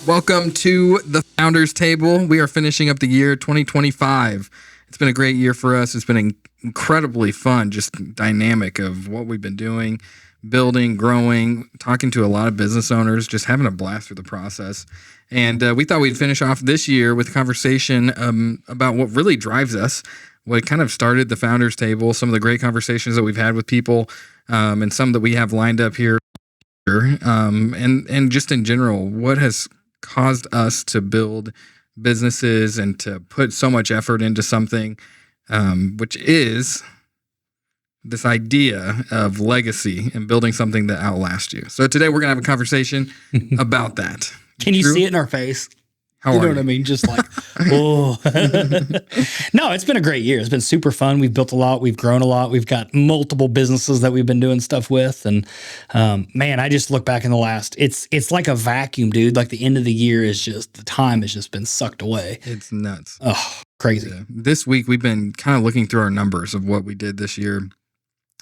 Welcome to the Founders Table. We are finishing up the year 2025. It's been a great year for us. It's been incredibly fun, just dynamic of what we've been doing, building, growing, talking to a lot of business owners, just having a blast through the process. And we thought we'd finish off this year with a conversation about what really drives us, what kind of started the Founders Table, some of the great conversations that we've had with people, and some that we have lined up here, and just in general, what has caused us to build businesses and to put so much effort into something, which is this idea of legacy and building something that outlasts you. So today we're going to have a conversation about that. Can you see it in our face? How you know are what I mean? Just like, oh. No, it's been a great year. It's been super fun. We've built a lot. We've grown a lot. We've got multiple businesses that we've been doing stuff with. And man, I just look back in the last, it's like a vacuum, dude. Like the end of the year is just, the time has just been sucked away. It's nuts. Oh, crazy. Yeah. This week we've been kind of looking through our numbers of what we did this year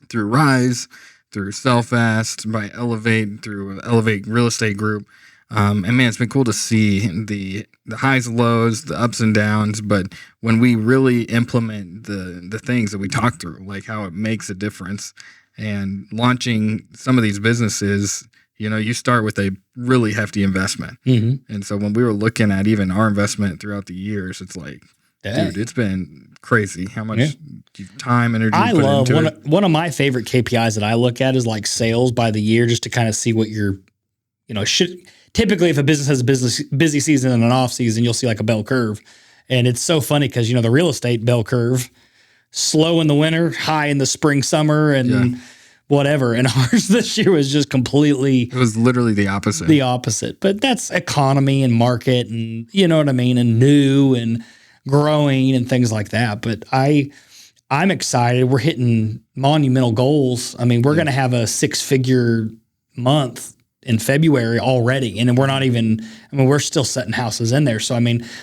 through Rise, through Selfast, by Elevate, through Elevate Real Estate Group. And man, it's been cool to see the highs and lows, the ups and downs. But when we really implement the things that we talk through, like how it makes a difference, and launching some of these businesses, you know, you start with a really hefty investment. Mm-hmm. And so when we were looking at even our investment throughout the years, it's like, dude, it's been crazy how much time, energy you put into it. One of my favorite KPIs that I look at is like sales by the year, just to kind of see what you're, typically if a business has a busy season and an off season, you'll see like a bell curve. And it's so funny because, the real estate bell curve, slow in the winter, high in the spring, summer, and whatever. And ours this year was just completely... It was literally the opposite. The opposite. But that's economy and market and, you know what I mean, and new and growing and things like that. But I'm excited. We're hitting monumental goals. I mean, we're going to have a 6-figure month in February already. And we're not even, we're still setting houses in there. So,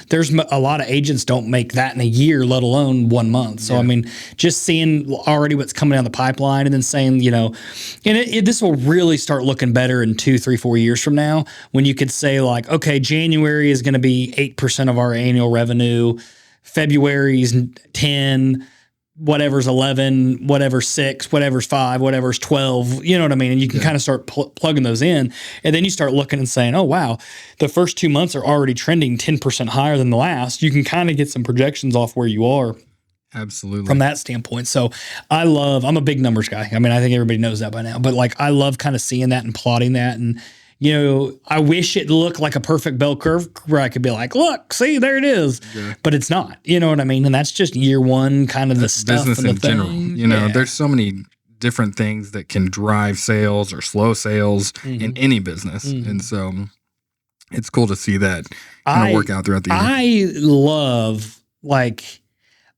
there's a lot of agents don't make that in a year, let alone 1 month. So, just seeing already what's coming down the pipeline and then saying, this will really start looking better in 2, 3, 4 years from now, when you could say like, okay, January is going to be 8% of our annual revenue. February's 10, whatever's 11, whatever's 6, whatever's 5, whatever's 12, you know what I mean? And you can kind of start plugging those in. And then you start looking and saying, oh, wow, the first 2 months are already trending 10% higher than the last. You can kind of get some projections off where you are. Absolutely. From that standpoint. So I'm a big numbers guy. I think everybody knows that by now, but like, I love kind of seeing that and plotting that. And, I wish it looked like a perfect bell curve where I could be like, look, see, there it is. Yeah. But it's not, you know what I mean? And that's just year one, kind of the stuff. Business in general. There's so many different things that can drive sales or slow sales in any business. Mm-hmm. And so it's cool to see that kind of work out throughout the year. I love,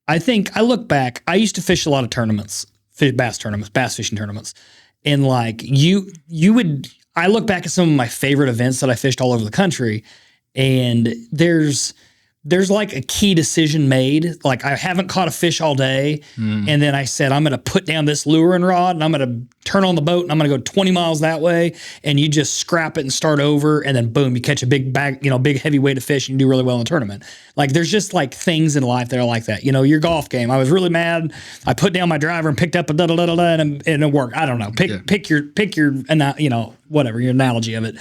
I think I look back, I used to fish a lot of tournaments, bass fishing tournaments. And I look back at some of my favorite events that I fished all over the country, and there's like a key decision made. Like, I haven't caught a fish all day, and then I said, I'm going to put down this lure and rod, and I'm going to turn on the boat, and I'm going to go 20 miles that way, and you just scrap it and start over, and then boom, you catch a big bag, big heavy weight of fish, and you do really well in the tournament. Like, there's just like things in life that are like that. Your golf game. I was really mad. I put down my driver and picked up a da-da-da-da-da, and it worked. I don't know. Pick your whatever, your analogy of it.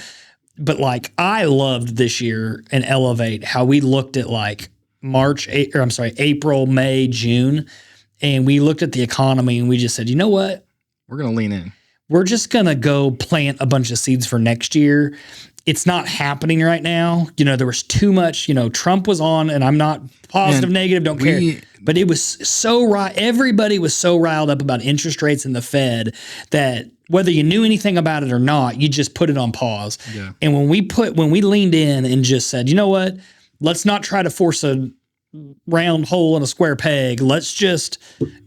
But like, I loved this year in Elevate how we looked at like April, May, June, and we looked at the economy and we just said, you know what? We're going to lean in. We're just going to go plant a bunch of seeds for next year. It's not happening right now. There was too much, Trump was on, and I'm not positive, negative, don't care. But it was so everybody was so riled up about interest rates and the Fed that whether you knew anything about it or not, you just put it on pause. Yeah. And when we leaned in and just said, you know what, let's not try to force a round hole in a square peg. Let's just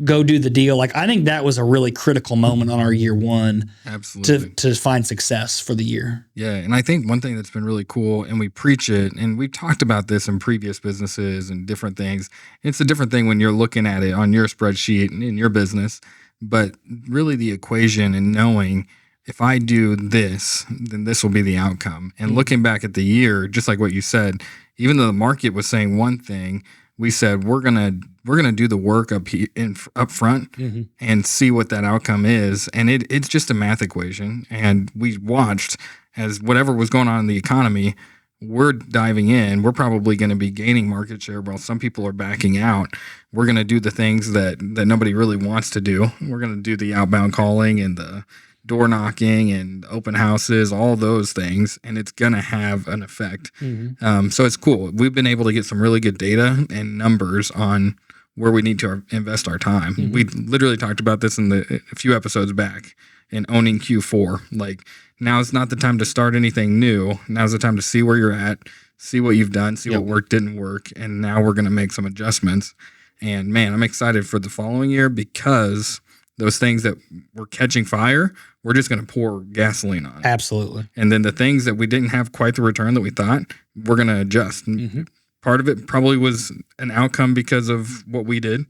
go do the deal. Like, I think that was a really critical moment on our year one. Absolutely. To find success for the year. Yeah. And I think one thing that's been really cool, and we preach it, and we've talked about this in previous businesses and different things. It's a different thing when you're looking at it on your spreadsheet and in your business, but really the equation and knowing if I do this, then this will be the outcome. And looking back at the year, just like what you said, even though the market was saying one thing, we said we're gonna do the work up front and see what that outcome is. And it's just a math equation. And we watched as whatever was going on in the economy, we're diving in. We're probably going to be gaining market share while some people are backing out. We're going to do the things that nobody really wants to do. We're going to do the outbound calling and the door knocking and open houses, all those things, and it's going to have an effect. So it's cool. We've been able to get some really good data and numbers on where we need to invest our time. We literally talked about this in a few episodes back in owning Q4. Like, now's not the time to start anything new. Now's the time to see where you're at, see what you've done, see what worked, didn't work, and now we're going to make some adjustments. And man, I'm excited for the following year because those things that were catching fire, we're just going to pour gasoline on. Absolutely. And then the things that we didn't have quite the return that we thought, we're going to adjust. Part of it probably was an outcome because of what we did.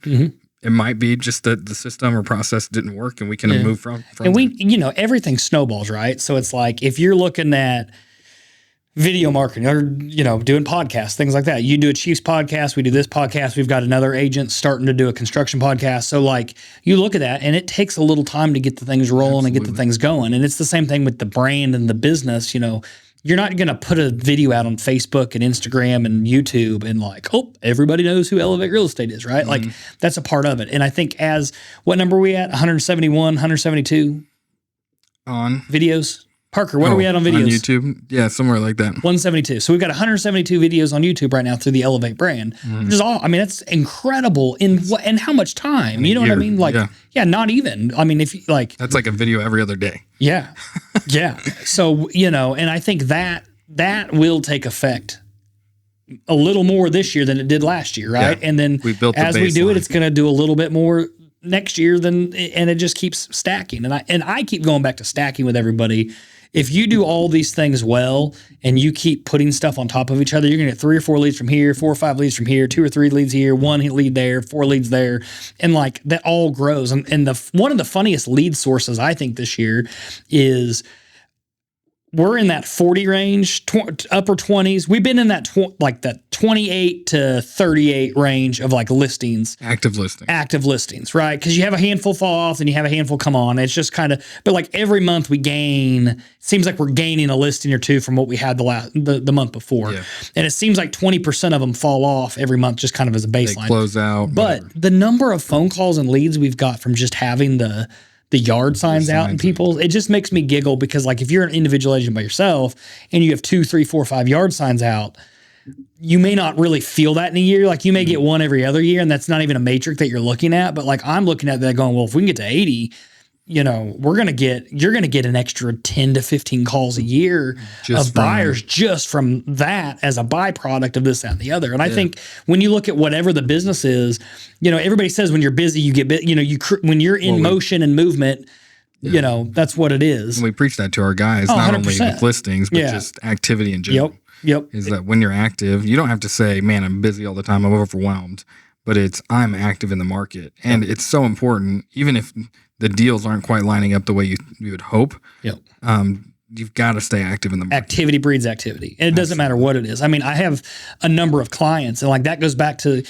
It might be just that the system or process didn't work and we can move from and we, everything snowballs, right? So it's like, if you're looking at video marketing or, doing podcasts, things like that, you do a Chiefs podcast, we do this podcast, we've got another agent starting to do a construction podcast. So like, you look at that and it takes a little time to get the things rolling and get the things going. And it's the same thing with the brand and the business. You're not going to put a video out on Facebook and Instagram and YouTube and like, oh, everybody knows who Elevate Real Estate is, right? Like, that's a part of it. And I think what number are we at? 171, 172 on videos? Parker, what are we at on videos? On YouTube? Yeah, somewhere like that. 172. So we've got 172 videos on YouTube right now through the Elevate brand, which is all, that's incredible in how much time? You know what I mean? Like, not even. If you like. That's like a video every other day. Yeah. Yeah. So, and I think that will take effect a little more this year than it did last year, right? Yeah. And then we built as we do it, it's going to do a little bit more next year and it just keeps stacking. And I keep going back to stacking with everybody. If you do all these things well and you keep putting stuff on top of each other, you're going to get 3 or 4 leads from here, 4 or 5 leads from here, 2 or 3 leads here, 1 lead there, 4 leads there. And like that all grows. And one of the funniest lead sources I think this year is we're in that 40 range, upper 20s. We've been in that that 28 to 38 range of like listings. Active listings, right? Because you have a handful fall off and you have a handful come on. It's just kind of, but like every month we gain, seems like we're gaining a listing or two from what we had the month before. Yeah. And it seems like 20% of them fall off every month just kind of as a baseline. They close out. But the number of phone calls and leads we've got from just having the yard signs out and people, it just makes me giggle because like if you're an individual agent by yourself and you have 2, 3, 4, 5 yard signs out, you may not really feel that in a year. Like you may get one every other year and that's not even a matrix that you're looking at. But like I'm looking at that going, well, if we can get to 80, you're going to get an extra 10 to 15 calls a year of buyers just from that as a byproduct of this, that, and the other. And I think when you look at whatever the business is, everybody says when you're busy, you get, when you're in motion and movement, that's what it is. And we preach that to our guys, not 100%. Only with listings, but just activity in general. Yep. Is that when you're active, you don't have to say, man, I'm busy all the time, I'm overwhelmed, but I'm active in the market. And it's so important, even if the deals aren't quite lining up the way you would hope. Yep. You've got to stay active in the market. Activity breeds activity. And it doesn't matter what it is. I have a number of clients and like that goes back to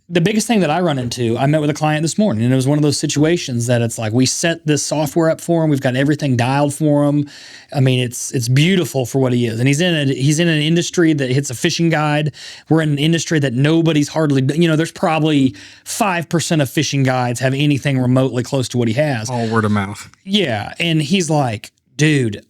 the biggest thing that I run into. I met with a client this morning and it was one of those situations that it's like we set this software up for him. We've got everything dialed for him. It's beautiful for what he is. And he's in an industry that hits a fishing guide. We're in an industry that nobody's hardly, there's probably 5% of fishing guides have anything remotely close to what he has. All word of mouth. Yeah. And he's like, dude,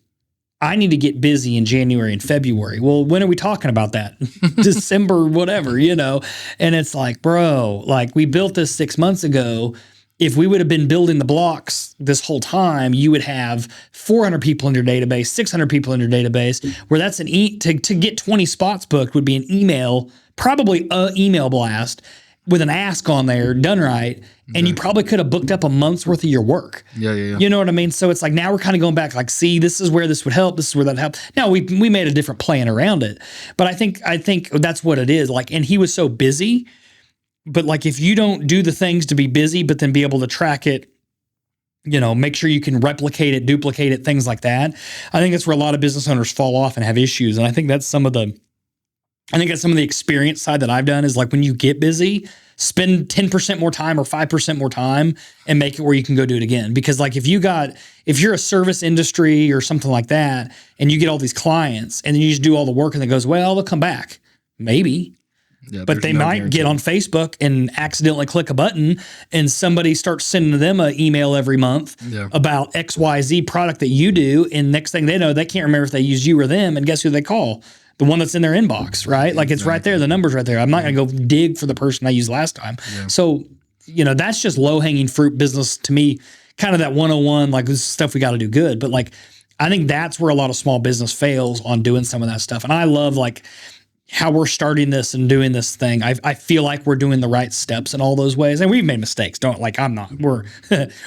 I need to get busy in January and February. Well, when are we talking about that? December, whatever, And it's like, bro, like we built this 6 months ago. If we would have been building the blocks this whole time, you would have 400 people in your database, 600 people in your database, where that's to get 20 spots booked would be an email, probably an email blast with an ask on there, done right. And you probably could have booked up a month's worth of your work. Yeah. You know what I mean? So it's like now we're kind of going back like, see, this is where this would help. This is where that helped. Now we made a different plan around it. But I think that's what it is. Like, and he was so busy. But like if you don't do the things to be busy, but then be able to track it make sure you can replicate it, duplicate it, things like that. I think that's where a lot of business owners fall off and have issues. And I think that's some of the experience side that I've done is like when you get busy, spend 10% more time or 5% more time and make it where you can go do it again. Because like if you're a service industry or something like that and you get all these clients and then you just do all the work and it goes, well, they'll come back. Maybe. Yeah, but they might get on Facebook and accidentally click a button and somebody starts sending them an email every month about XYZ product that you do. And next thing they know, they can't remember if they used you or them. And guess who they call? The one that's in their inbox, right? Like it's right there. The number's right there. I'm not going to go dig for the person I used last time. Yeah. So, that's just low hanging fruit business to me, kind of that 101, like this is stuff we got to do good. But like, I think that's where a lot of small business fails on doing some of that stuff. And I love like how we're starting this and doing this thing. I feel like we're doing the right steps in all those ways. And we've made mistakes. We're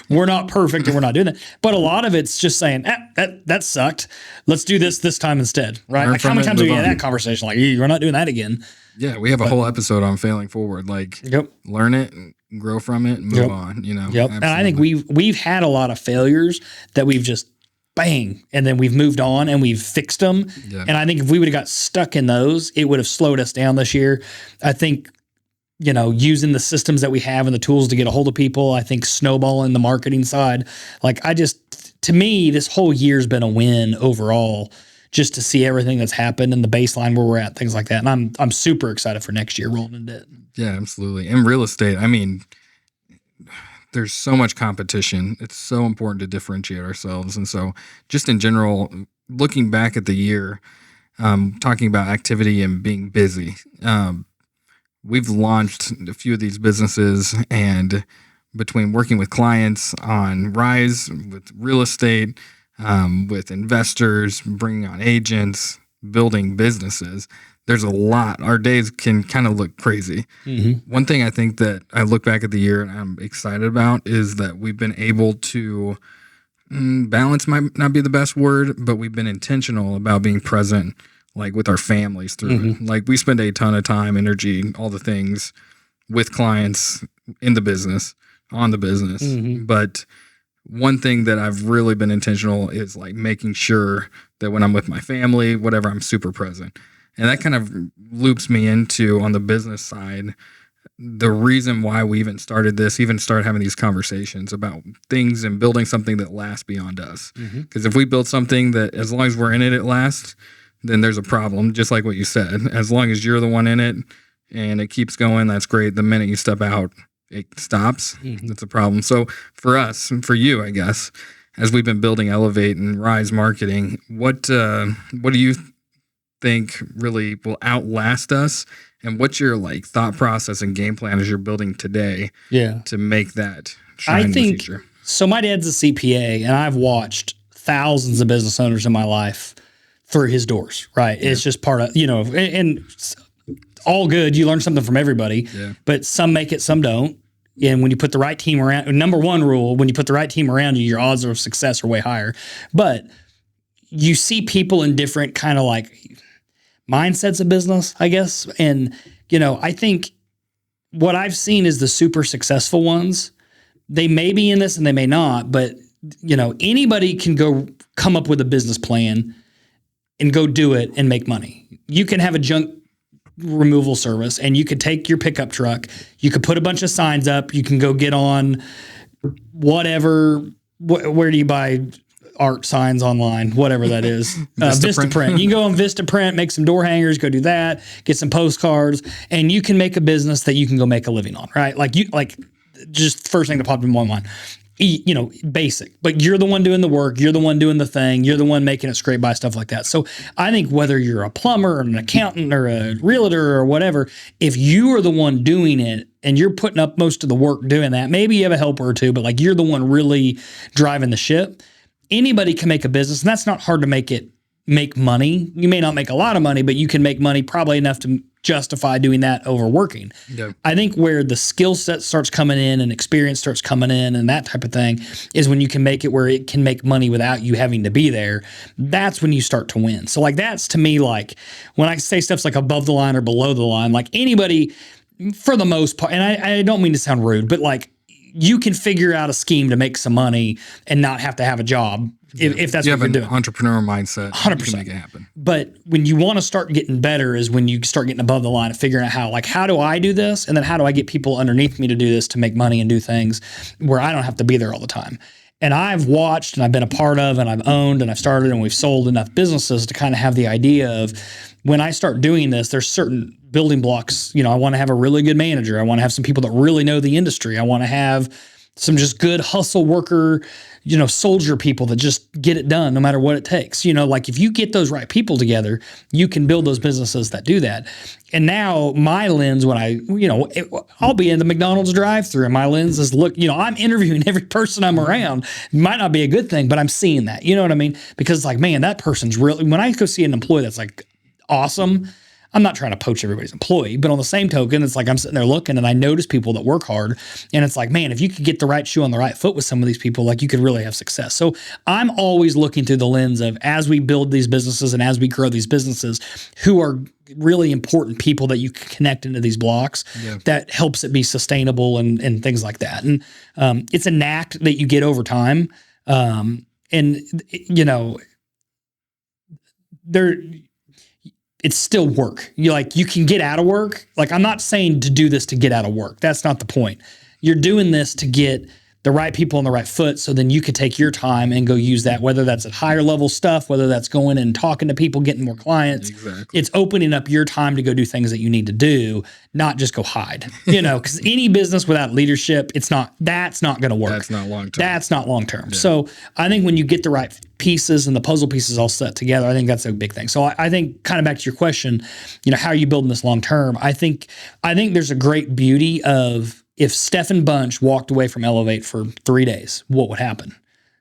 not perfect and we're not doing that. But a lot of it's just saying, that sucked. Let's do this time instead. Right. Like how many times have we had that conversation? Like, we're not doing that again. Yeah. We have a whole episode on failing forward. Like learn it, grow from it, and move on, Yep. Absolutely. And I think we've had a lot of failures that we've just bang, and then we've moved on and we've fixed them. Yeah. And I think if we would have got stuck in those, it would have slowed us down this year. I think, using the systems that we have and the tools to get a hold of people, I think snowballing the marketing side, like to me, this whole year's been a win overall, just to see everything that's happened and the baseline where we're at, things like that. And I'm super excited for next year rolling into it. Yeah, absolutely. And real estate, I mean, there's so much competition. It's so important to differentiate ourselves. And so just in general, looking back at the year, talking about activity and being busy, we've launched a few of these businesses, and between working with clients on Rise, with real estate, with investors, bringing on agents, building businesses, there's a lot. Our days can kind of look crazy. Mm-hmm. One thing I think that I look back at the year and I'm excited about is that we've been able to balance might not be the best word, but we've been intentional about being present, like with our families through it. Like we spend a ton of time, energy, all the things with clients in the business, on the business. Mm-hmm. But one thing that I've really been intentional is like making sure that when I'm with my family, whatever, I'm super present. And that kind of loops me into, on the business side, the reason why we even started having these conversations about things and building something that lasts beyond us. Because if we build something that, as long as we're in it, it lasts, then there's a problem, just like what you said. As long as you're the one in it and it keeps going, that's great. The minute you step out, it stops. That's a problem. So for us, and for you, I guess, as we've been building Elevate and Rise Marketing, what do you think really will outlast us, and what's your like thought process and game plan as you're building today to make that shine in the future? So my dad's a CPA, and I've watched thousands of business owners in my life through his doors, right? It's just part of, and all good. You learn something from everybody, but some make it, some don't. And when you put the right team around, number one rule, when you put the right team around you, your odds of success are way higher. But you see people in different kind of like mindsets of business, I guess. And, I think what I've seen is the super successful ones, they may be in this and they may not, but, anybody can go come up with a business plan and go do it and make money. You can have a junk removal service and you could take your pickup truck, you could put a bunch of signs up, you can go get on whatever, where do you buy art signs online, whatever that is. Vistaprint. You can go on Vistaprint, make some door hangers, go do that, get some postcards, and you can make a business that you can go make a living on, right? Just first thing that popped in my mind. Basic, but you're the one doing the work, you're the one doing the thing, you're the one making it scrape by, stuff like that. So I think whether you're a plumber or an accountant or a realtor or whatever, if you are the one doing it and you're putting up most of the work doing that, maybe you have a helper or two, but like you're the one really driving the ship, anybody can make a business, and that's not hard to make money. You may not make a lot of money, but you can make money probably enough to justify doing that over working. Yep. I think where the skill set starts coming in and experience starts coming in and that type of thing is when you can make it where it can make money without you having to be there. That's when you start to win. So like that's to me, like when I say stuff's like above the line or below the line, like anybody for the most part, and I don't mean to sound rude, but like you can figure out a scheme to make some money and not have to have a job if that's what you're doing. Entrepreneur mindset, 100%. you can make it happen. But when you want to start getting better is when you start getting above the line and figuring out how do I do this? And then how do I get people underneath me to do this to make money and do things where I don't have to be there all the time? And I've watched and I've been a part of and I've owned and I've started and we've sold enough businesses to kind of have the idea of when I start doing this, there's certain building blocks. I want to have a really good manager. I want to have some people that really know the industry. I want to have some just good hustle worker, soldier people that just get it done no matter what it takes. If you get those right people together, you can build those businesses that do that. And now my lens when I'll be in the McDonald's drive-thru and my lens is I'm interviewing every person I'm around. It might not be a good thing, but I'm seeing that. You know what I mean? Because man, that person's really, when I go see an employee that's awesome, I'm not trying to poach everybody's employee, but on the same token, it's I'm sitting there looking and I notice people that work hard and it's man, if you could get the right shoe on the right foot with some of these people, you could really have success. So I'm always looking through the lens of as we build these businesses and as we grow these businesses, who are really important people that you can connect into these blocks that helps it be sustainable and things like that. And it's a knack that you get over time. It's still work. You can get out of work. I'm not saying to do this to get out of work. That's not the point. You're doing this to get the right people on the right foot so then you could take your time and go use that, whether that's at higher level stuff, whether that's going and talking to people, getting more clients. Exactly. It's opening up your time to go do things that you need to do, not just go hide. Because any business without leadership, that's not going to work. That's not long term. That's not long term. Yeah. So I think when you get the right pieces and the puzzle pieces all set together, I think that's a big thing. So I think kind of back to your question, how are you building this long term? I think there's a great beauty of if Stefan Bunch walked away from Elevate for 3 days, what would happen?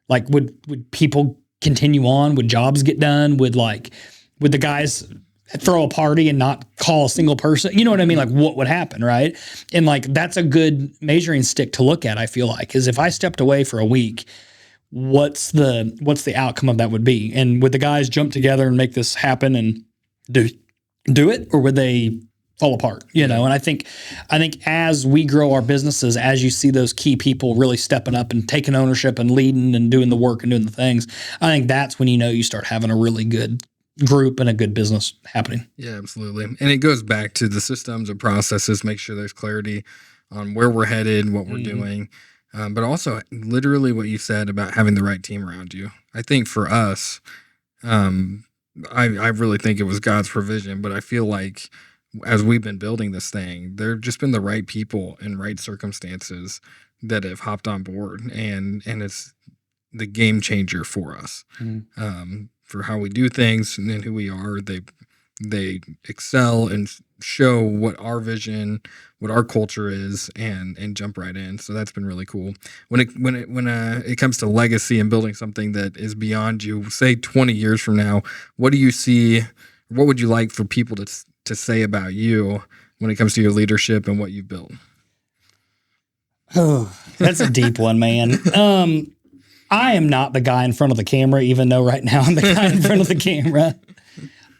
Would people continue on? Would jobs get done? Would the guys throw a party and not call a single person? You know what I mean? What would happen, right? And that's a good measuring stick to look at, I feel is if I stepped away for a week, what's the outcome of that would be? And would the guys jump together and make this happen and do it? Or would they fall apart, And I think as we grow our businesses, as you see those key people really stepping up and taking ownership and leading and doing the work and doing the things, I think that's when you start having a really good group and a good business happening. Yeah, absolutely. And it goes back to the systems and processes, make sure there's clarity on where we're headed, what we're doing, but also literally what you said about having the right team around you. I think for us, I really think it was God's provision, but I feel as we've been building this thing, there have just been the right people in right circumstances that have hopped on board, and it's the game changer for us, for how we do things and who we are. They excel and show what our vision, what our culture is, and jump right in. So that's been really cool. When it comes to legacy and building something that is beyond you, say 20 years from now, what do you see? What would you like for people to say about you when it comes to your leadership and what you've built? Oh, that's a deep one, man. I am not the guy in front of the camera, even though right now I'm the guy in front of the camera.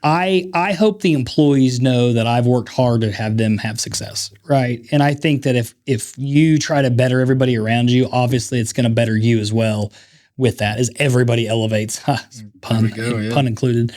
I hope the employees know that I've worked hard to have them have success, right? And I think that if you try to better everybody around you, obviously it's going to better you as well with that, as everybody elevates. Pun included.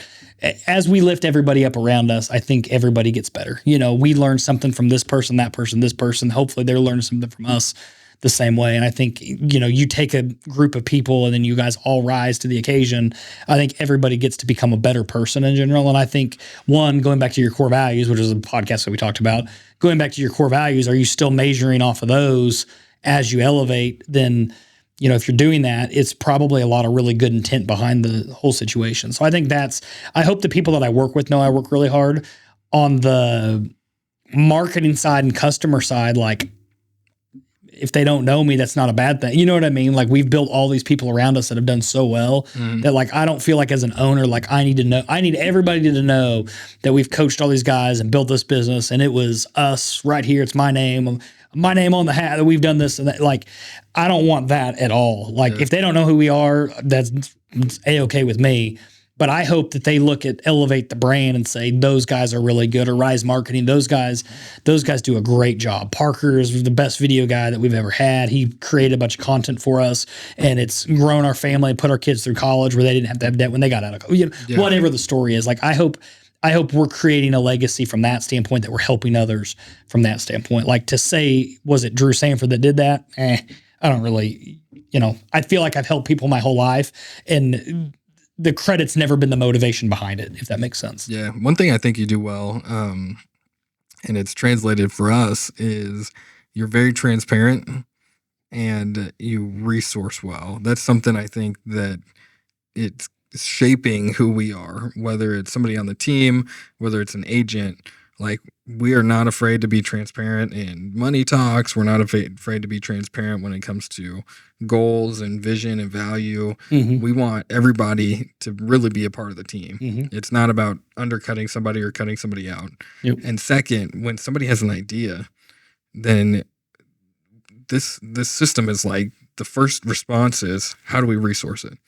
As we lift everybody up around us, I think everybody gets better. We learn something from this person, that person, this person. Hopefully they're learning something from us the same way. And I think, you take a group of people and then you guys all rise to the occasion. I think everybody gets to become a better person in general. And I think, one, going back to your core values, which is a podcast that we talked about, going back to your core values, are you still measuring off of those as you elevate? Then if you're doing that, it's probably a lot of really good intent behind the whole situation. So I think I hope the people that I work with know I work really hard. On the marketing side and customer side, if they don't know me, that's not a bad thing. You know what I mean? We've built all these people around us that have done so well that I don't feel as an owner, I need everybody to know that we've coached all these guys and built this business and it was us right here. It's my name on the hat that we've done this and that. I don't want that at all. If they don't know who we are, that's A-okay with me. But I hope that they look at Elevate the brand and say, those guys are really good, or Rise Marketing. Those guys do a great job. Parker is the best video guy that we've ever had. He created a bunch of content for us, and it's grown our family and put our kids through college where they didn't have to have debt when they got out of college. Whatever the story is. Like, I hope we're creating a legacy from that standpoint, that we're helping others from that standpoint. Like, to say, was it Drew Sanford that did that? I don't really, I feel like I've helped people my whole life, and the credit's never been the motivation behind it, if that makes sense. Yeah. One thing I think you do well, and it's translated for us, is you're very transparent and you resource well. That's something I think that it's shaping who we are, whether it's somebody on the team, whether it's an agent. Like, we are not afraid to be transparent in money talks. We're not afraid to be transparent when it comes to goals and vision and value. We want everybody to really be a part of the team. It's not about undercutting somebody or cutting somebody out. And second, when somebody has an idea, then this system is like, the first response is, how do we resource it?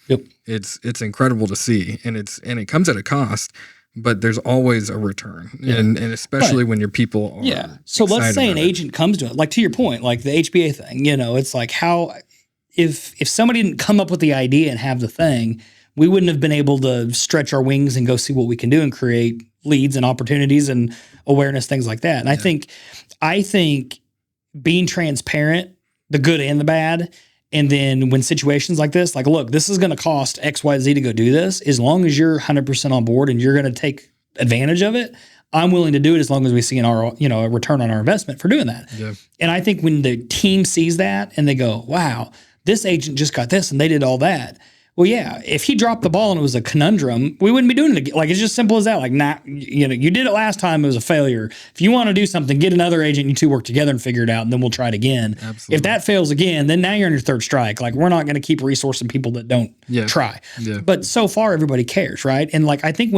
It's incredible to see, and it comes at a cost. But there's always a return, and especially when your people are So let's say an agent comes to it, like, to your point, like the HBA thing. It's like, how if somebody didn't come up with the idea and have the thing, we wouldn't have been able to stretch our wings and go see what we can do and create leads and opportunities and awareness, things like that. And I think being transparent, the good and the bad. And then when situations like this, like, look, this is going to cost X, Y, Z to go do this. As long as you're 100% on board and you're going to take advantage of it, I'm willing to do it, as long as we see a return on our investment for doing that. And I think when the team sees that and they go, wow, this agent just got this and they did all that. Well, yeah, if he dropped the ball and it was a conundrum, we wouldn't be doing it again. Like, it's just simple as that. Like, you did it last time, it was a failure. If you want to do something, get another agent, you two work together and figure it out, and then we'll try it again. Absolutely. If that fails again, then now you're on your third strike. Like, we're not going to keep resourcing people that don't try. But so far, everybody cares, right? And like, I think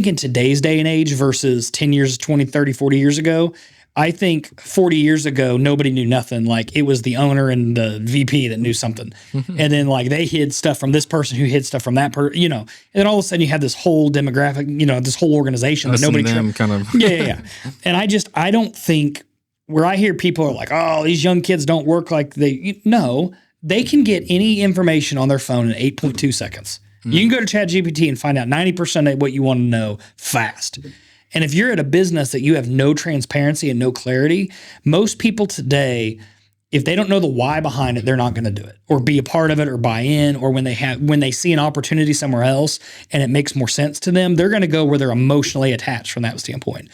in today's day and age versus 10 years, 20, 30, 40 years ago, I think 40 years ago, nobody knew nothing. Like, it was the owner and the VP that knew something. And then, like, they hid stuff from this person who hid stuff from that person, and then all of a sudden you have this whole demographic, this whole organization that nobody kind of. And I don't think, where I hear people are like, oh, these young kids don't work like they can get any information on their phone in 8.2 seconds. You can go to ChatGPT and find out 90% of what you want to know fast. And if you're at a business that you have no transparency and no clarity, most people today, if they don't know the why behind it, they're not going to do it or be a part of it or buy in. Or when they see an opportunity somewhere else and it makes more sense to them, they're going to go where they're emotionally attached from that standpoint.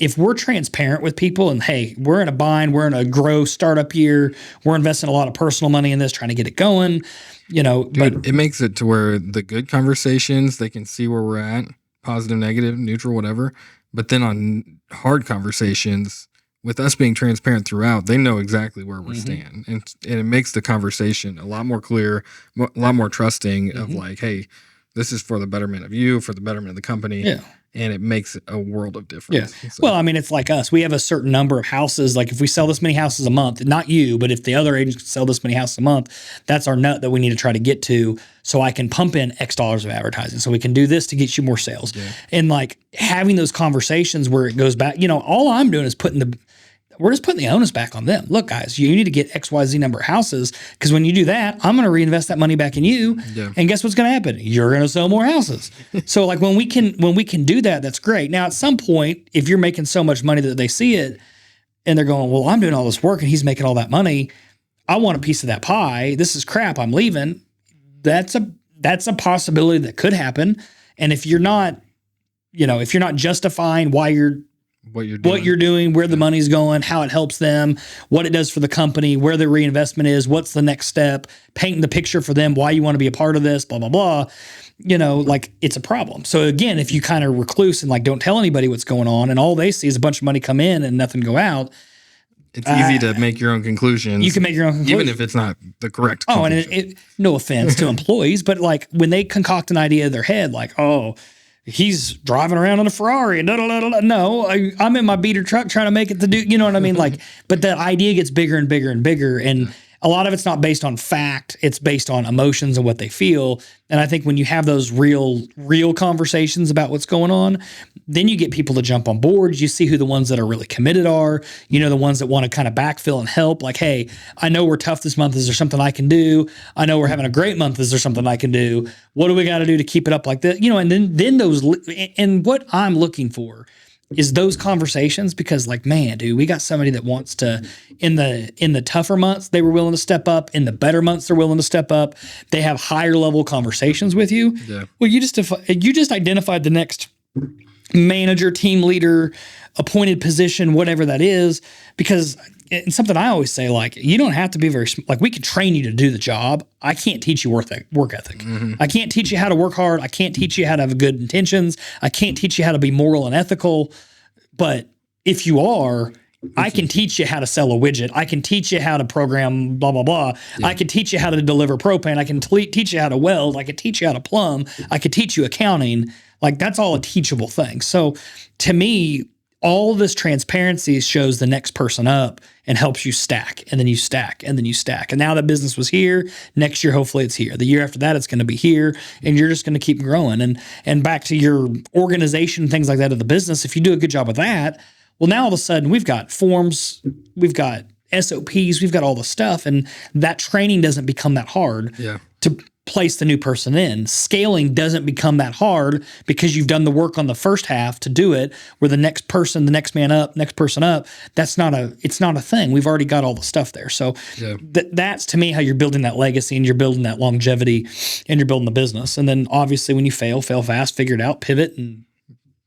If we're transparent with people and, hey, we're in a bind, we're in a grow startup year, we're investing a lot of personal money in this, trying to get it going, Dude, it makes it to where the good conversations, they can see where we're at, positive, negative, neutral, whatever. But then on hard conversations, with us being transparent throughout, they know exactly where we stand. And it makes the conversation a lot more clear, a lot more trusting of like, hey, this is for the betterment of you, for the betterment of the company. And it makes a world of difference. So. Well, I mean, it's like us. We have a certain number of houses. Like, if we sell this many houses a month, not you, but if the other agents sell this many houses a month, that's our nut that we need to try to get to, so I can pump in X dollars of advertising. So we can do this to get you more sales. And like, having those conversations where it goes back, all I'm doing is we're just putting the onus back on them. Look, guys, you need to get XYZ number of houses, because when you do that, I'm going to reinvest that money back in you. And guess what's going to happen? You're going to sell more houses. So like, when we can do that, that's great. Now, at some point, if you're making so much money that they see it and they're going, well, I'm doing all this work and he's making all that money, I want a piece of that pie. This is crap. I'm leaving. That's a possibility that could happen. And if you're not justifying what you're doing, where the money's going, how it helps them, what it does for the company, where the reinvestment is, what's the next step, painting the picture for them, why you want to be a part of this, blah, blah, blah, like, it's a problem. So again, if you kind of recluse and like, don't tell anybody what's going on, and all they see is a bunch of money come in and nothing go out, it's easy to make your own conclusions. You can make your own conclusions. Even if it's not the correct conclusion. And no offense to employees, but like, when they concoct an idea in their head, like, oh, he's driving around in a Ferrari and no, I'm in my beater truck trying to make it to do, you know what I mean? Like, but the idea gets bigger and bigger and bigger. And a lot of it's not based on fact. It's based on emotions and what they feel. And I think when you have those real conversations about what's going on, then you get people to jump on board. You see who the ones that are really committed are, the ones that want to kind of backfill and help. Like, hey, I know we're tough this month. Is there something I can do? I know we're having a great month. Is there something I can do? What do we got to do to keep it up like this? And then those, and what I'm looking for is those conversations, because like, man, dude, we got somebody that wants to, in the tougher months, they were willing to step up. In the better months, they're willing to step up. They have higher level conversations with you. Yeah. Well, you just identified the next manager, team leader, appointed position, whatever that is, because it's something I always say, like, you don't have to be like, we can train you to do the job. I can't teach you work ethic. Mm-hmm. I can't teach you how to work hard. I can't teach you how to have good intentions. I can't teach you how to be moral and ethical. But if you are, I can teach you how to sell a widget. I can teach you how to program blah, blah, blah. Yeah. I can teach you how to deliver propane. I can teach you how to weld. I can teach you how to plumb. I could teach you accounting. Like, that's all a teachable thing. So to me, all this transparency shows the next person up and helps you stack, and then you stack, and then you stack. And now that business was here, next year, hopefully it's here. The year after that, it's going to be here, and you're just going to keep growing. And back to your organization, things like that of the business, if you do a good job of that, well, now all of a sudden we've got forms, we've got SOPs, we've got all the stuff, and that training doesn't become that hard to place the new person in. Scaling doesn't become that hard because you've done the work on the first half to do it, where the next person, the next man up, next person up, it's not a thing. We've already got all the stuff there. So that's to me how you're building that legacy, and you're building that longevity, and you're building the business. And then obviously when you fail fast, figure it out, pivot, and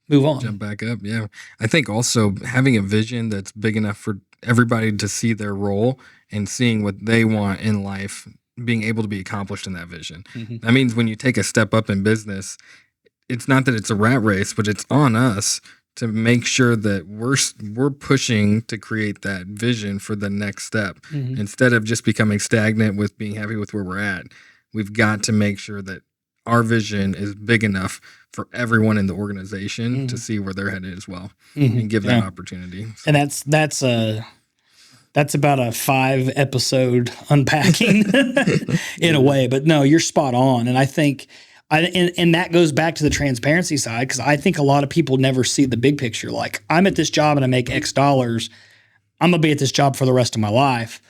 move on. Jump back up. Yeah. I think also having a vision that's big enough for everybody to see their role and seeing what they want in life, being able to be accomplished in that vision. Mm-hmm. That means when you take a step up in business, it's not that it's a rat race, but it's on us to make sure that we're pushing to create that vision for the next step. Mm-hmm. Instead of just becoming stagnant with being happy with where we're at. We've got to make sure that our vision is big enough for everyone in the organization to see where they're headed as well, and give that opportunity. So. And that's about a 5 episode unpacking in a way, but no, you're spot on. And I think, and that goes back to the transparency side, because I think a lot of people never see the big picture. Like, I'm at this job and I make X dollars. I'm going to be at this job for the rest of my life.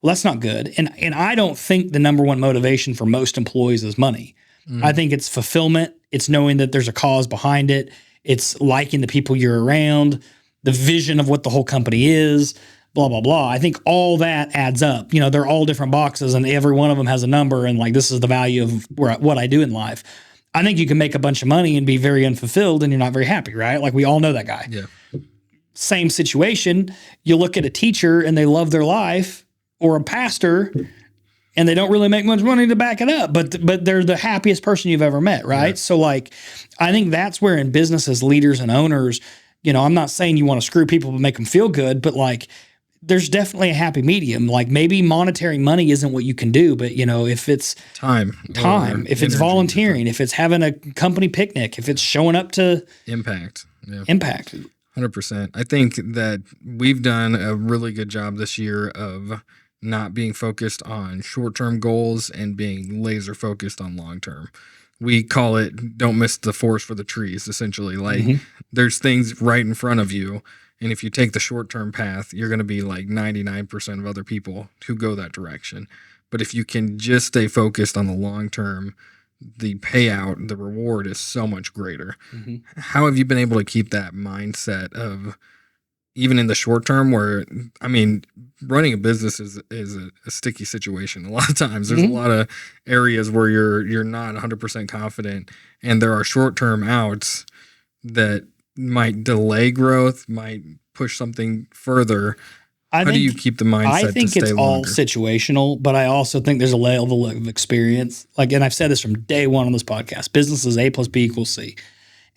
Well, that's not good. And I don't think the number one motivation for most employees is money. I think it's fulfillment. It's knowing that there's a cause behind it. It's liking the people you're around, the vision of what the whole company is, blah, blah, blah. I think all that adds up. They're all different boxes, and every one of them has a number, and like, this is the value of what I do in life. I think you can make a bunch of money and be very unfulfilled, and you're not very happy, right? Like, we all know that guy. Yeah. Same situation. You look at a teacher and they love their life, or a pastor, and they don't really make much money to back it up, but they're the happiest person you've ever met, right? Yeah. So like, I think that's where in business as leaders and owners, I'm not saying you want to screw people to make them feel good, but like, there's definitely a happy medium. Like, maybe monetary money isn't what you can do, but if it's time, if it's volunteering, if it's having a company picnic, if it's showing up to impact. 100%. I think that we've done a really good job this year of not being focused on short-term goals and being laser focused on long-term. We call it don't miss the forest for the trees, essentially. Like, there's things right in front of you, and if you take the short-term path, you're going to be like 99% of other people who go that direction. But if you can just stay focused on the long-term, the payout, the reward is so much greater. Mm-hmm. How have you been able to keep that mindset of, even in the short term, where, running a business is a sticky situation. A lot of times there's a lot of areas where you're not 100% confident, and there are short-term outs that might delay growth, might push something further. How do you keep the mindset to stay longer? I think it's all situational, but I also think there's a level of experience. Like, and I've said this from day one on this podcast, business is A plus B equals C.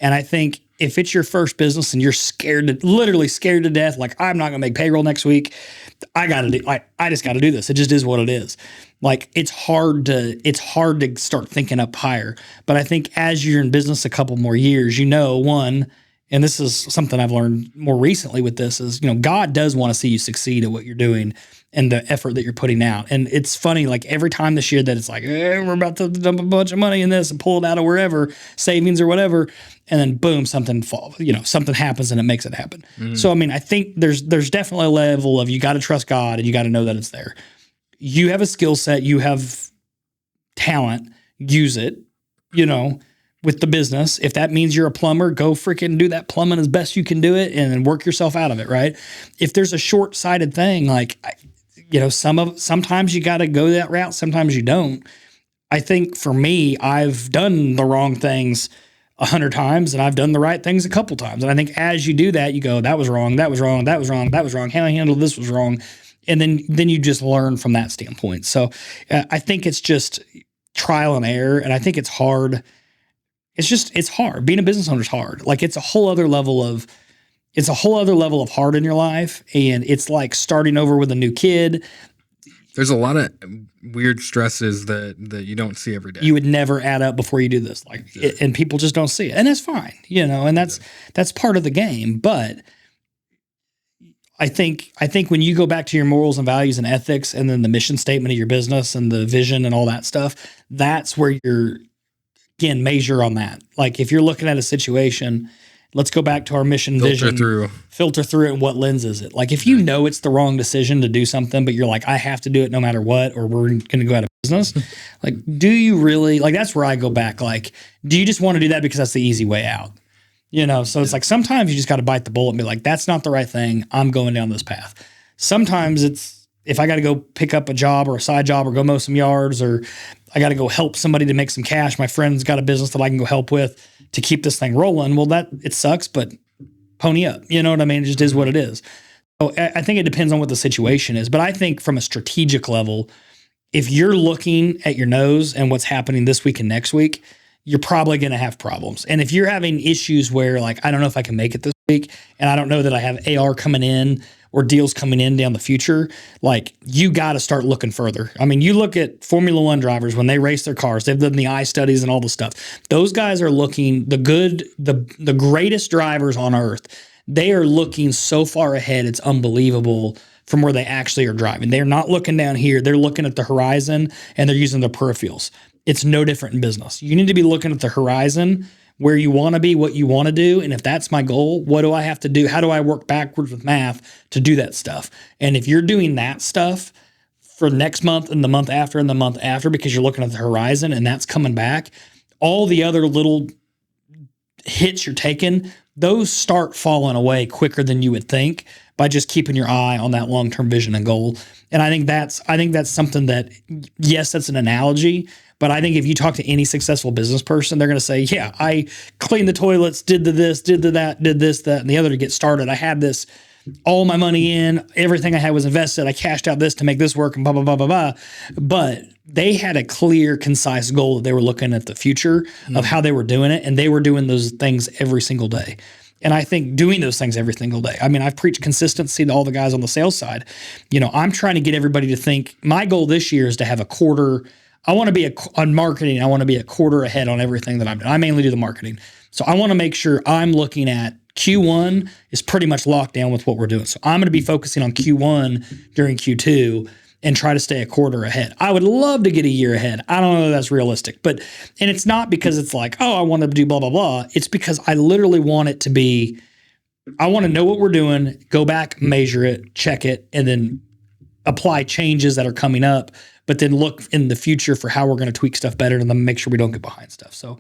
And I think if it's your first business and you're literally scared to death, like, I'm not going to make payroll next week, I just got to do this. It just is what it is. Like, it's hard to start thinking up higher. But I think as you're in business a couple more years, one, and this is something I've learned more recently with this is, God does want to see you succeed at what you're doing and the effort that you're putting out. And it's funny, like every time this year that it's like, we're about to dump a bunch of money in this and pull it out of wherever, savings or whatever. And then boom, something something happens and it makes it happen. So, I mean, I think there's definitely a level of, you got to trust God and you got to know that it's there. You have a skill set, you have talent, use it, with the business. If that means you're a plumber, go freaking do that plumbing as best you can do it and then work yourself out of it, right? If there's a short-sighted thing, like, sometimes you got to go that route, sometimes you don't. I think for me, I've done the wrong things 100 times and I've done the right things a couple times. And I think as you do that, you go, that was wrong, that was wrong, that was wrong, that was wrong, how I handled this was wrong. And then you just learn from that standpoint. So I think it's just trial and error. And I think it's hard. It's hard. Being a business owner is hard. Like it's a whole other level of hard in your life. And it's like starting over with a new kid. There's a lot of weird stresses that you don't see every day. You would never add up before you do this. And people just don't see it. And that's fine, and that's part of the game. But I think when you go back to your morals and values and ethics and then the mission statement of your business and the vision and all that stuff, that's where you're, again, measure on that. Like if you're looking at a situation, let's go back to our mission vision. Filter through it and what lens is it? Like if you know it's the wrong decision to do something, but you're like, I have to do it no matter what, or we're going to go out of business. Like, do you really, like that's where I go back. Like, do you just want to do that because that's the easy way out? So it's like sometimes you just got to bite the bullet and be like, that's not the right thing. I'm going down this path. Sometimes it's, if I got to go pick up a job or a side job or go mow some yards, or I got to go help somebody to make some cash. My friend's got a business that I can go help with to keep this thing rolling. Well, it sucks, but pony up. You know what I mean? It just is what it is. So I think it depends on what the situation is. But I think from a strategic level, if you're looking at your nose and what's happening this week and next week, you're probably going to have problems. And if you're having issues where like, I don't know if I can make it this week, and I don't know that I have AR coming in or deals coming in down the future, like you got to start looking further. I mean, you look at Formula One drivers when they race their cars, they've done the eye studies and all the stuff. Those guys are looking the greatest drivers on earth. They are looking so far ahead. It's unbelievable from where they actually are driving. They're not looking down here. They're looking at the horizon and they're using their peripherals. It's no different in business. You need to be looking at the horizon, where you want to be, what you want to do. And if that's my goal, what do I have to do? How do I work backwards with math to do that stuff? And if you're doing that stuff for next month and the month after and the month after, because you're looking at the horizon and that's coming back, all the other little hits you're taking, those start falling away quicker than you would think by just keeping your eye on that long-term vision and goal. And I think that's something that, yes, that's an analogy, but I think if you talk to any successful business person, they're going to say, yeah, I cleaned the toilets, did this, did that, did this, that, and the other to get started. I had this, all my money in, everything I had was invested. I cashed out this to make this work and blah, blah, blah, blah, blah. But they had a clear, concise goal that they were looking at the future of how they were doing it. And they were doing those things every single day. And I think doing those things every single day. I mean, I've preached consistency to all the guys on the sales side. I'm trying to get everybody to think, my goal this year is to have a quarter. I want to be on marketing. I want to be a quarter ahead on everything that I'm doing. I mainly do the marketing. So I want to make sure I'm looking at Q1 is pretty much locked down with what we're doing. So I'm going to be focusing on Q1 during Q2 and try to stay a quarter ahead. I would love to get a year ahead. I don't know if that's realistic, and it's not because it's like, oh, I want to do blah, blah, blah. It's because I literally want it to be, I want to know what we're doing, go back, measure it, check it, and then apply changes that are coming up, but then look in the future for how we're going to tweak stuff better and then make sure we don't get behind stuff. So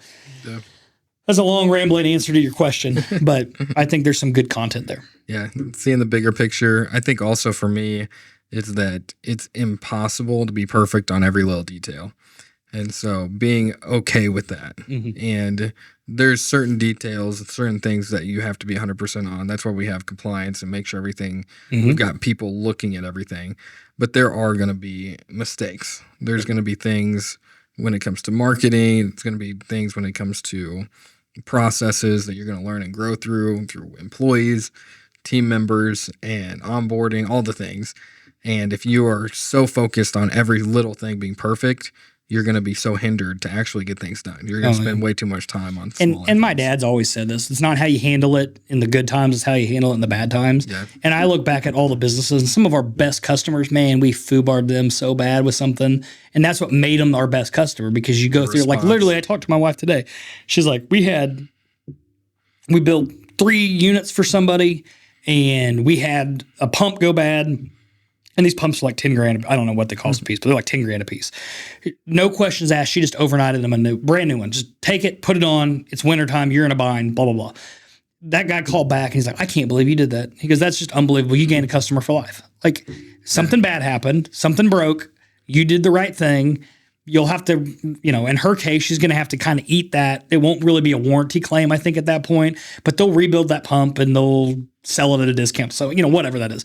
that's a long rambling answer to your question, but I think there's some good content there. Yeah. Seeing the bigger picture. I think also for me, it's that it's impossible to be perfect on every little detail. And so being okay with that. Mm-hmm. And there's certain details, certain things that you have to be 100% on. That's why we have compliance and make sure everything, we've got people looking at everything. But there are going to be mistakes. There's going to be things when it comes to marketing. It's going to be things when it comes to processes that you're going to learn and grow through employees, team members, and onboarding, all the things. And if you are so focused on every little thing being perfect, you're going to be so hindered to actually get things done. You're going to spend way too much time on small and my dad's always said this. It's not how you handle it in the good times, it's how you handle it in the bad times. Yeah. And I look back at all the businesses and some of our best customers, man, we foobarred them so bad with something. And that's what made them our best customer, because you go through, like, literally, I talked to my wife today. She's like, we built 3 units for somebody, and we had a pump go bad. And these pumps are like 10 grand. I don't know what they cost a piece, but they're like 10 grand a piece. No questions asked. She just overnighted them a brand new one. Just take it, put it on. It's wintertime. You're in a bind, blah, blah, blah. That guy called back and he's like, I can't believe you did that. He goes, that's just unbelievable. You gained a customer for life. Like, something bad happened. Something broke. You did the right thing. You'll have to, in her case, she's going to have to kind of eat that. It won't really be a warranty claim, I think, at that point, but they'll rebuild that pump and they'll sell it at a discount. So, whatever that is,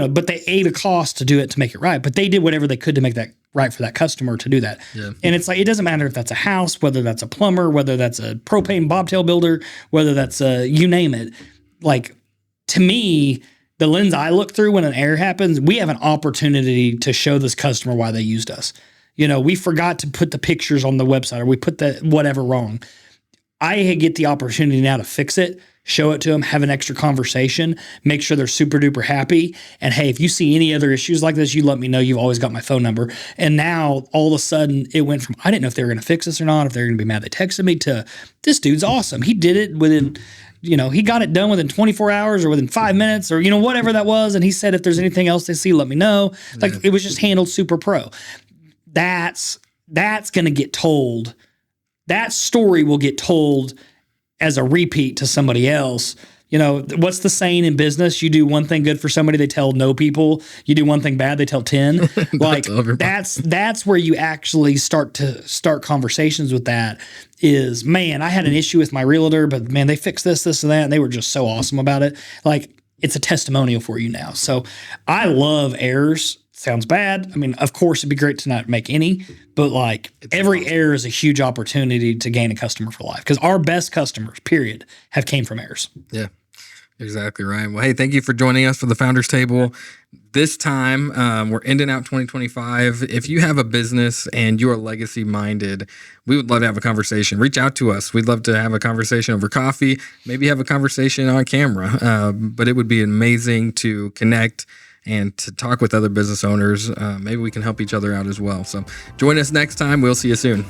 but they ate a cost to do it, to make it right. But they did whatever they could to make that right for that customer to do that. Yeah. And it's like, it doesn't matter if that's a house, whether that's a plumber, whether that's a propane bobtail builder, whether that's you name it. Like, to me, the lens I look through when an error happens, we have an opportunity to show this customer why they used us. We forgot to put the pictures on the website, or we put the whatever wrong. I get the opportunity now to fix it, show it to them, have an extra conversation, make sure they're super duper happy. And hey, if you see any other issues like this, you let me know. You've always got my phone number. And now all of a sudden it went from, I didn't know if they were going to fix this or not, if they were going to be mad they texted me, to this dude's awesome. He did it within, he got it done within 24 hours or within 5 minutes or, whatever that was. And he said, if there's anything else they see, let me know. Like, it was just handled super pro. That's going to get told. That story will get told as a repeat to somebody else. What's the saying in business? You do one thing good for somebody, they tell no people. You do one thing bad, they tell 10. Like, that's where you actually start conversations with that. Is, man, I had an issue with my realtor, but man, they fixed this, and that, and they were just so awesome about it. Like, it's a testimonial for you now. So I love errors. Sounds bad. I mean, of course, it'd be great to not make any, but like, every error is a huge opportunity to gain a customer for life, because our best customers, period, have came from errors. Yeah, exactly right. Well, hey, thank you for joining us for the Founders Table. This time, we're ending out 2025. If you have a business and you are legacy minded, we would love to have a conversation. Reach out to us. We'd love to have a conversation over coffee, maybe have a conversation on camera, but it would be amazing to connect and to talk with other business owners. Maybe we can help each other out as well. So join us next time. We'll see you soon.